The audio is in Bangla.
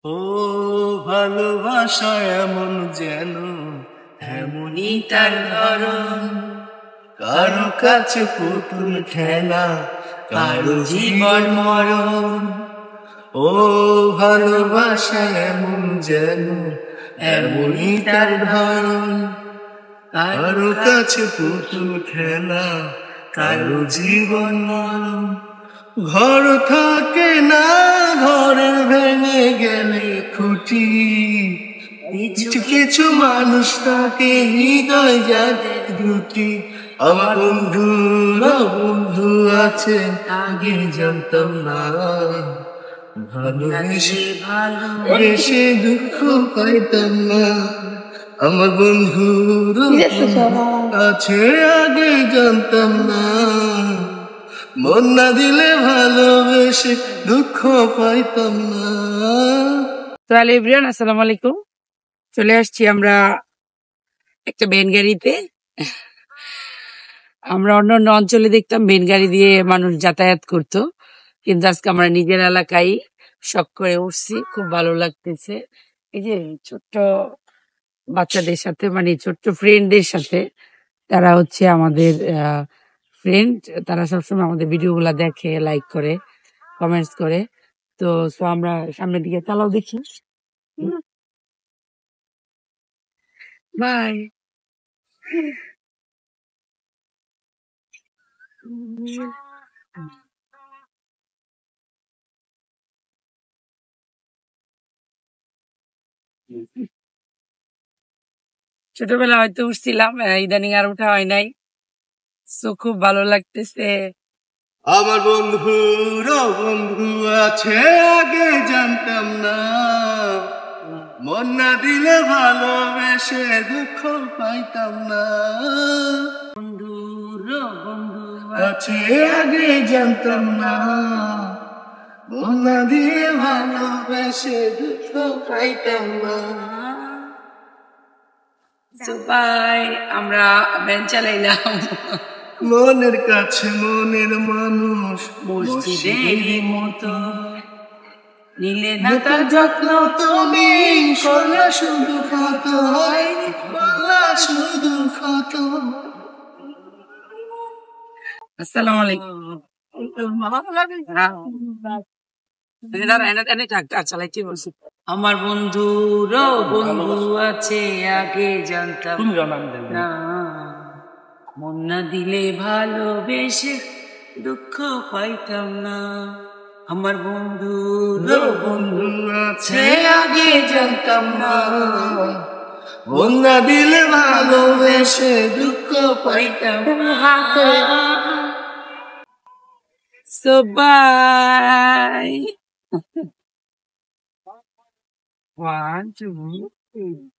ও ভালোবাসা এমন যেন এমনই তার ধরন, কারো কাছে পুতুল খেলা, কারো জীবন মরণ। ও ভালোবাসা এমন যেন এমনই তার ধরন, কারো কাছে পুতুল খেলা, কারো জীবন মরণ। ঘর থাকে না, ঘরের ভেঙে গেলে খুঁটি, কিছু কিছু মানুষ থাকে হৃদয় যাদের দুটি। আমার বন্ধু আছে আগে জানতাম না, ভালোবেসে দুঃখ পাইতাম না। আমার বন্ধুর আছে আগে জানতাম না, মন না দিলে ভালোবেসে দুঃখ পাইতাম না। তো হ্যালো এভরিওয়ান, আসসালামু আলাইকুম। চলে আসছি আমরা একটা ভ্যান গাড়িতে। আমরা অন্য অন্য অঞ্চলে দেখতাম ভ্যান গাড়ি দিয়ে মানুষ যাতায়াত করতো, কিন্তু আজকে আমরা নিজের এলাকায় শখ করে উঠছি, খুব ভালো লাগতেছে। এই যে ছোট্ট বাচ্চাদের সাথে, মানে ছোট্ট ফ্রেন্ডদের সাথে, তারা হচ্ছে আমাদের ফ্রেন্ড। তারা সবসময় আমাদের ভিডিও গুলা দেখে, লাইক করে, কমেন্টস করে। তো আমরা সামনের দিকে চালাও দেখি। বাই। ছোটবেলা হয়তো উঠছিলাম, ইদানিং আর উঠা হয় নাই। তো খুব ভালো লাগতেছে। আমার বন্ধু আছে আগে জানতাম না, মন না দিলে ভালোবেসে দুঃখ পাইতাম না। বন্ধু আছে আগে জানতাম না, মন না দিয়ে ভালোবেসে দুঃখ পাইতাম না। বাই, আমরা ভ্যান চালাইলাম। মনের কাছে মনের মানুষ মসজিদের মতো নিলে না নেতার তার যত্ন তুমি করলা শুধু ক্ষত, করলা শুধু ক্ষত। আসসালামু আলাইকুম। আমার বন্ধুর বন্ধু আছে আগে জানতাম না, মন না দিলে ভালোবেসে দুঃখ পাইতাম না। আমার বন্ধু আছে আগে জানতাম না, মন না দিলে ভালোবেসে দুঃখ পাইতাম না। So bye. 1, 2, 3.